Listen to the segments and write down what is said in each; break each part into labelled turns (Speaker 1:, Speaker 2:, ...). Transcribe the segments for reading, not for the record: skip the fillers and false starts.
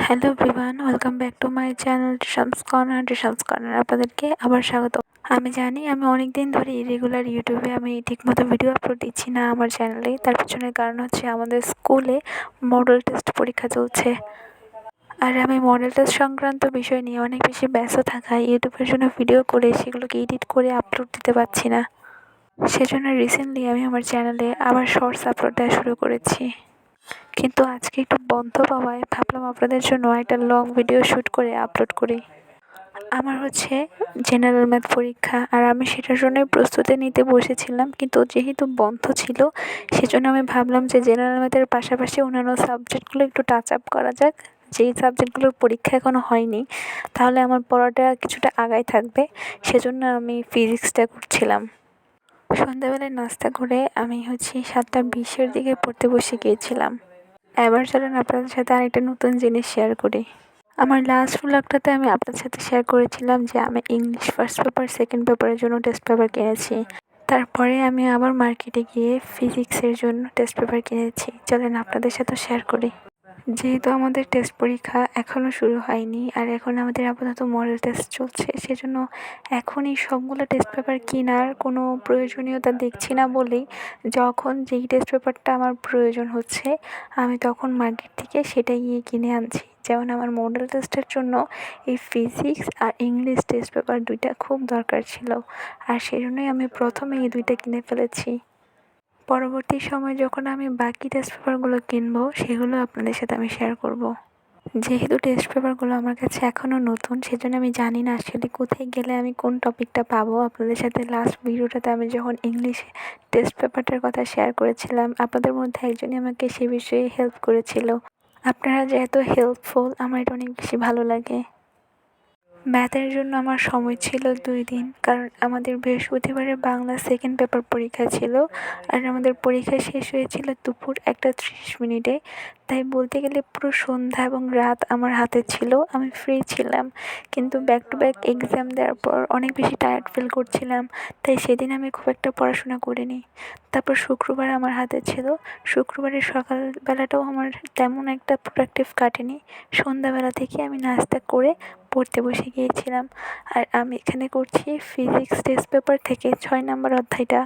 Speaker 1: Hello everyone, welcome back to my channel Tisham's corner. আপনাদেরকে আবার স্বাগত। আমি জানি আমি অনেক দিন ধরে ইরেগুলার ইউটিউবে আমি ঠিকমতো ভিডিও আপলোড দিচ্ছি না আমার চ্যানেলে। তার পিছনের কারণ হচ্ছে আমাদের স্কুলে মডেল টেস্ট পরীক্ষা চলছে। আর আমি মডেল টেস্ট সংক্রান্ত বিষয় নিয়ে অনেক বেশি ব্যস্ত থাকায় ইউটিউবের জন্য ভিডিও করে সেগুলোকে এডিট করে আপলোড দিতে পারছি না। সেজন্য রিসেন্টলি আমি আমার চ্যানেলে আবার শর্টস আপলোড দেওয়া শুরু করেছি। কিন্তু আজকে একটু বন্ধ পাওয়ায় ভাবলাম আপনাদের জন্য একটা লং ভিডিও শ্যুট করে আপলোড করি। আমার হচ্ছে জেনারেল ম্যাথ পরীক্ষা, আর আমি সেটার জন্যই প্রস্তুতি নিতে বসেছিলাম, কিন্তু যেহেতু বন্ধ ছিল সেজন্য আমি ভাবলাম যে জেনারেল ম্যাথের পাশাপাশি অন্যান্য সাবজেক্টগুলো একটু টাচ আপ করা যাক। যেই সাবজেক্টগুলোর পরীক্ষা এখনও হয়নি তাহলে আমার পড়াটা কিছুটা আগায় থাকবে, সেজন্য আমি ফিজিক্সটা করছিলাম। সন্ধ্যাবেলায় নাস্তা করে আমি 7:20-এর দিকে পড়তে বসে গিয়েছিলাম। এবার চলেন আপনাদের সাথে আরেকটা নতুন জিনিস শেয়ার করি। আমার লাস্ট ভ্লগটাতে আমি আপনাদের সাথে শেয়ার করেছিলাম যে আমি ইংলিশ ফার্স্ট পেপার সেকেন্ড পেপারের জন্য টেস্ট পেপার কিনেছি। তারপরে আমি আবার মার্কেটে গিয়ে ফিজিক্সের জন্য টেস্ট পেপার কিনেছি। চলেন আপনাদের সাথে শেয়ার করি। যেহেতু আমাদের টেস্ট পরীক্ষা এখনও শুরু হয়নি আর এখন আমাদের আপাতত মডেল টেস্ট চলছে, সেজন্য এখনই সবগুলো টেস্ট পেপার কেনার কোনো প্রয়োজনীয়তা দেখছি না বলেই যখন যেই টেস্ট পেপারটা আমার প্রয়োজন হচ্ছে আমি তখন মার্কেট থেকে সেটাই গিয়ে কিনে আনছি। যেমন আমার মডেল টেস্টের জন্য এই ফিজিক্স আর ইংলিশ টেস্ট পেপার দুইটা খুব দরকার ছিল, আর সেজন্যই আমি প্রথমে এই দুইটা কিনে ফেলেছি। পরবর্তী সময় যখন আমি বাকি টেস্ট পেপারগুলো কিনবো সেগুলো আপনাদের সাথে আমি শেয়ার করব। যেহেতু টেস্ট পেপারগুলো আমার কাছে এখনও নতুন, সেজন্য আমি জানি না আসলে কোথায় গেলে আমি কোন টপিকটা পাবো। আপনাদের সাথে লাস্ট ভিডিওটাতে আমি যখন ইংলিশ টেস্ট পেপারটার কথা শেয়ার করেছিলাম, আপনাদের মধ্যে একজনই আমাকে সে বিষয়ে হেল্প করেছিল। আপনারা যে এত হেল্পফুল আমার এটা অনেক বেশি ভালো লাগে। ম্যাথের জন্য আমার সময় ছিল 2 দিন, কারণ আমাদের বৃহস্পতিবারে বাংলা সেকেন্ড পেপার পরীক্ষা ছিল আর আমাদের পরীক্ষা শেষ হয়েছিল দুপুর 1:30 তাই বলতে গেলে পুরো সন্ধ্যা এবং রাত আমার হাতে ছিল, আমি ফ্রি ছিলাম। কিন্তু ব্যাক টু ব্যাক এক্সাম দেওয়ার পর অনেক বেশি টায়ার্ড ফিল করছিলাম, তাই সেদিন আমি খুব একটা পড়াশোনা করিনি। তারপর শুক্রবার আমার হাতে ছিল। শুক্রবারের সকালবেলাটাও আমার তেমন একটা প্রোডাক্টিভ কাটেনি। সন্ধ্যাবেলা থেকে আমি নাস্তা করে পড়তে বসে গিয়েছিলাম। আর আমি এখানে করছি ফিজিক্স টেস্ট পেপার থেকে 6 নম্বর অধ্যায়টা,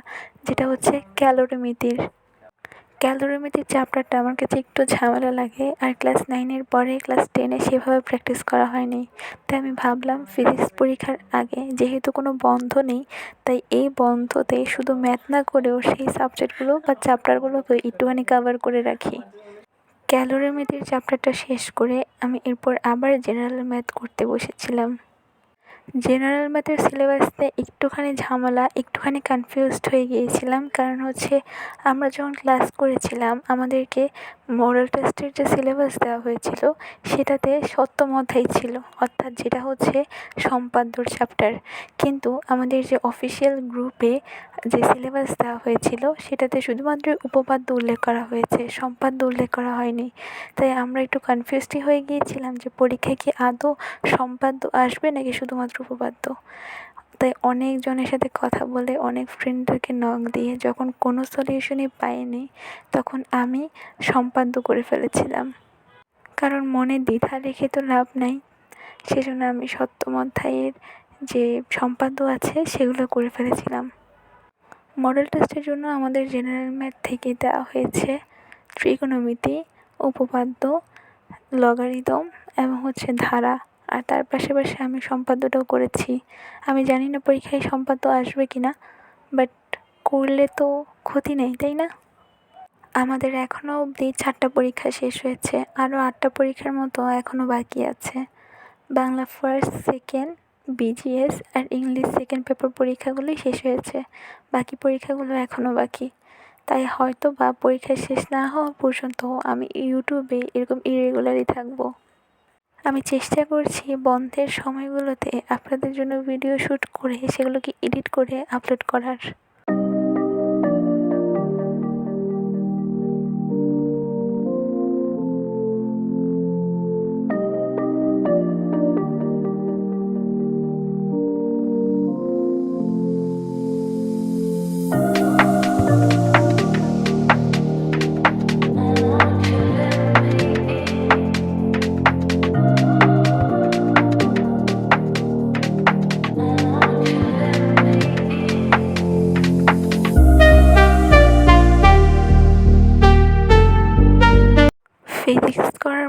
Speaker 1: যেটা হচ্ছে ক্যালোরিমিতির। ক্যালোরিমিতির চ্যাপ্টারটা আমার কাছে একটু ঝামেলা লাগে, আর ক্লাস 9-এর পরে ক্লাস 10-এ সেভাবে প্র্যাকটিস করা হয়নি। তাই আমি ভাবলাম ফিজিক্স পরীক্ষার আগে যেহেতু কোনো বন্ধ নেই, তাই এই বন্ধতে শুধু ম্যাথ না করেও সেই সাবজেক্টগুলো বা চ্যাপ্টারগুলোকে একটুখানি কভার করে রাখি। ক্যালোরিমিতির চ্যাপ্টারটা শেষ করে আমি এরপর আবার জেনারেল ম্যাথ করতে বসেছিলাম। জেনারেল ম্যাথের সিলেবাসে একটুখানি ঝামেলা, একটুখানি কনফিউজড হয়ে গিয়েছিলাম, কারণ আমরা যখন ক্লাস করেছিলাম আমাদেরকে মডেল টেস্টের যে সিলেবাস দেওয়া হয়েছিল সেটাতে সপ্তম অধ্যায় ছিল, অর্থাৎ যেটা হচ্ছে সম্পাদ্যর চ্যাপ্টার। কিন্তু আমাদের যে অফিসিয়াল গ্রুপে যে সিলেবাস দেওয়া হয়েছিল সেটাতে শুধুমাত্র উপপাদ্য উল্লেখ করা হয়েছে, সম্পাদ্য উল্লেখ করা হয়নি। তাই আমরা একটু কনফিউজডই হয়ে গিয়েছিলাম যে পরীক্ষায় কি আদৌ সম্পাদ্য আসবে নাকি শুধুমাত্র উপপাদ্য। তাই অনেকজনের সাথে কথা বলে অনেক ফ্রেন্ডদেরকে নক দিয়ে যখন কোনো সলিউশনই পাইনি তখন আমি সম্পাদ্য করে ফেলেছিলাম, কারণ মনে দ্বিধা রেখে তো লাভ নাই। সেজন্য আমি সপ্তম অধ্যায়ের যে সম্পাদ্য আছে সেগুলো করে ফেলেছিলাম। মডেল টেস্টের জন্য আমাদের জেনারেল ম্যাথ থেকে দেওয়া হয়েছে ত্রিকোণমিতি, উপপাদ্য, লগারিদম এবং ধারা। আর তার পাশাপাশি আমি সম্পাদ্যটাও করেছি। আমি জানি না পরীক্ষায় সম্পাদ্য আসবে কি না, বাট করলে তো ক্ষতি নেই, তাই না? আমাদের এখনও অবধি 4টা পরীক্ষা শেষ হয়েছে, আরও 8টা পরীক্ষার মতো এখনও বাকি আছে। বাংলা ফার্স্ট সেকেন্ড বিজিএস আর ইংলিশ সেকেন্ড পেপার পরীক্ষাগুলোই শেষ হয়েছে, বাকি পরীক্ষাগুলো এখনও বাকি। তাই হয়তো বা পরীক্ষা শেষ না হওয়া পর্যন্ত আমি ইউটিউবে এরকম ইরেগুলারই থাকবো। আমি চেষ্টা করছি বন্ধের সময়গুলোতে আপনাদের জন্য ভিডিও শ্যুট করে সেগুলোকে এডিট করে আপলোড করার।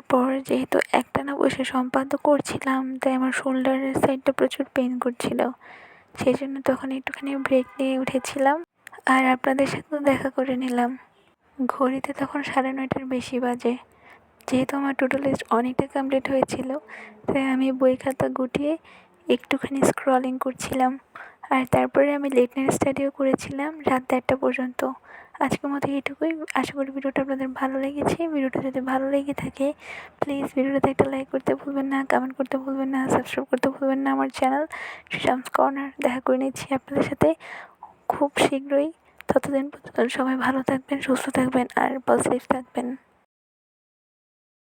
Speaker 1: তারপর যেহেতু একটানা বসে সম্পাদ্য করছিলাম তাই আমার শোল্ডারের সাইডটা প্রচুর পেন করছিল, সেই জন্য তখন একটুখানি ব্রেক নিয়ে উঠেছিলাম আর আপনাদের সাথেও দেখা করে নিলাম। ঘড়িতে তখন 9:30টার বেশি বাজে। যেহেতু আমার টু ডু লিস্ট অনেকটা কমপ্লিট হয়েছিল তাই আমি বই খাতা গুটিয়ে একটুখানি স্ক্রলিং করছিলাম। আর তারপরে আমি লেট নাইট স্টাডিও করেছিলাম রাত 1:30টা পর্যন্ত। আজকের মতো এইটুকুই। আশা করি ভিডিওটা আপনাদের ভালো লেগেছে। ভিডিওটা যদি ভালো লেগে থাকে প্লিজ ভিডিওটাতে একটা লাইক করতে ভুলবেন না, কমেন্ট করতে ভুলবেন না, সাবস্ক্রাইব করতে ভুলবেন না আমার চ্যানেল শামস কর্নার। দেখা করে নিচ্ছি আপনাদের সাথে খুব শীঘ্রই। ততদিন পর্যন্ত সবাই ভালো থাকবেন, সুস্থ থাকবেন আর পজিটিভ থাকবেন।